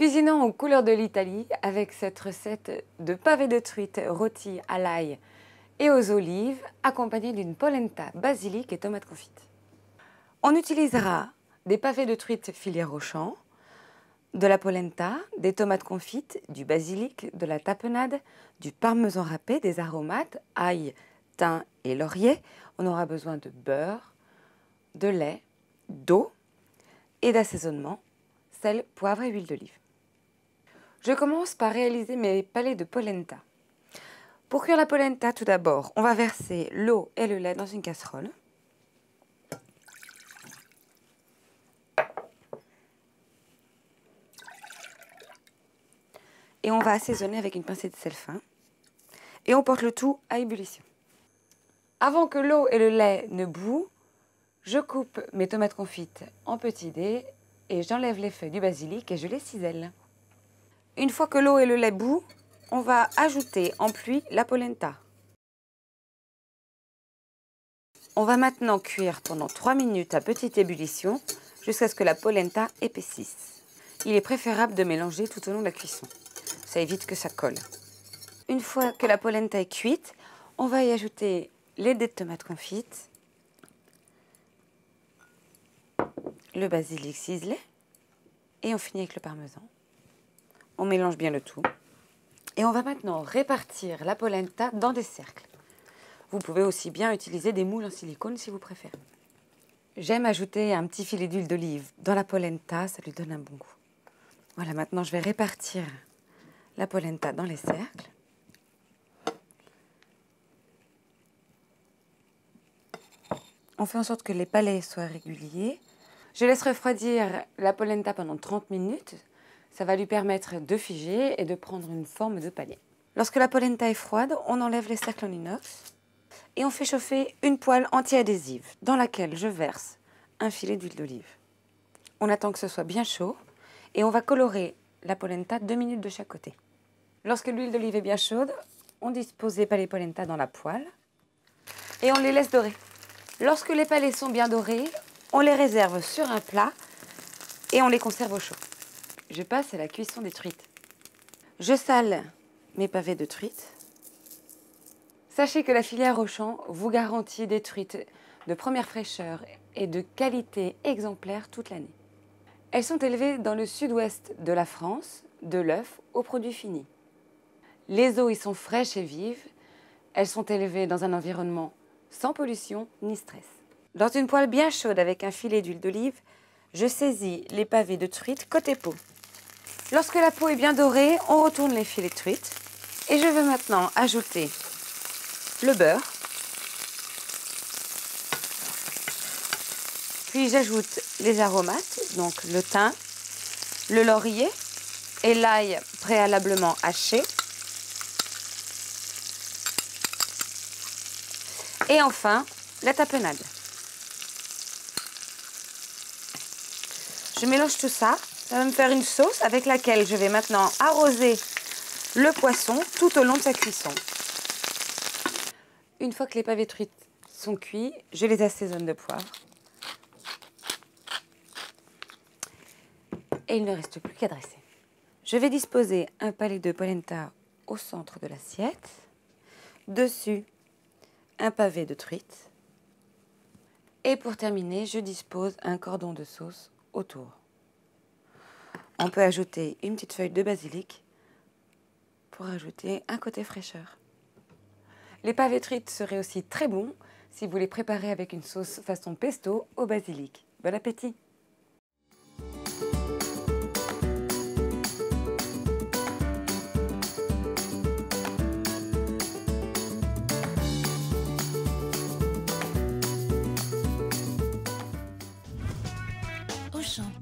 Cuisinons aux couleurs de l'Italie avec cette recette de pavés de truite rôtis à l'ail et aux olives, accompagnée d'une polenta, basilic et tomates confites. On utilisera des pavés de truite filière au champ, de la polenta, des tomates confites, du basilic, de la tapenade, du parmesan râpé, des aromates, ail, thym et laurier. On aura besoin de beurre, de lait, d'eau et d'assaisonnement, sel, poivre et huile d'olive. Je commence par réaliser mes palets de polenta. Pour cuire la polenta, tout d'abord, on va verser l'eau et le lait dans une casserole. Et on va assaisonner avec une pincée de sel fin. Et on porte le tout à ébullition. Avant que l'eau et le lait ne bouent, je coupe mes tomates confites en petits dés et j'enlève les feuilles du basilic et je les cisèle. Une fois que l'eau et le lait bouent, on va ajouter en pluie la polenta. On va maintenant cuire pendant 3 minutes à petite ébullition jusqu'à ce que la polenta épaississe. Il est préférable de mélanger tout au long de la cuisson. Ça évite que ça colle. Une fois que la polenta est cuite, on va y ajouter les dés de tomates confites, le basilic ciselé et on finit avec le parmesan. On mélange bien le tout. Et on va maintenant répartir la polenta dans des cercles. Vous pouvez aussi bien utiliser des moules en silicone si vous préférez. J'aime ajouter un petit filet d'huile d'olive dans la polenta, ça lui donne un bon goût. Voilà, maintenant je vais répartir la polenta dans les cercles. On fait en sorte que les palets soient réguliers. Je laisse refroidir la polenta pendant 30 minutes. Ça va lui permettre de figer et de prendre une forme de palais. Lorsque la polenta est froide, on enlève les cercles en inox et on fait chauffer une poêle anti-adhésive dans laquelle je verse un filet d'huile d'olive. On attend que ce soit bien chaud et on va colorer la polenta 2 minutes de chaque côté. Lorsque l'huile d'olive est bien chaude, on dispose les palets polenta dans la poêle et on les laisse dorer. Lorsque les palets sont bien dorés, on les réserve sur un plat et on les conserve au chaud. Je passe à la cuisson des truites. Je sale mes pavés de truite. Sachez que la filière Auchan vous garantit des truites de première fraîcheur et de qualité exemplaire toute l'année. Elles sont élevées dans le sud-ouest de la France, de l'œuf au produit fini. Les eaux y sont fraîches et vives. Elles sont élevées dans un environnement sans pollution ni stress. Dans une poêle bien chaude avec un filet d'huile d'olive, je saisis les pavés de truite côté peau. Lorsque la peau est bien dorée, on retourne les filets de truite. Et je vais maintenant ajouter le beurre. Puis j'ajoute les aromates, donc le thym, le laurier et l'ail préalablement haché. Et enfin, la tapenade. Je mélange tout ça. Ça va me faire une sauce avec laquelle je vais maintenant arroser le poisson tout au long de sa cuisson. Une fois que les pavés de truite sont cuits, je les assaisonne de poivre. Et il ne reste plus qu'à dresser. Je vais disposer un palet de polenta au centre de l'assiette. Dessus, un pavé de truite. Et pour terminer, je dispose un cordon de sauce autour. On peut ajouter une petite feuille de basilic pour ajouter un côté fraîcheur. Les pavés de truite seraient aussi très bons si vous les préparez avec une sauce façon pesto au basilic. Bon appétit! Auchan.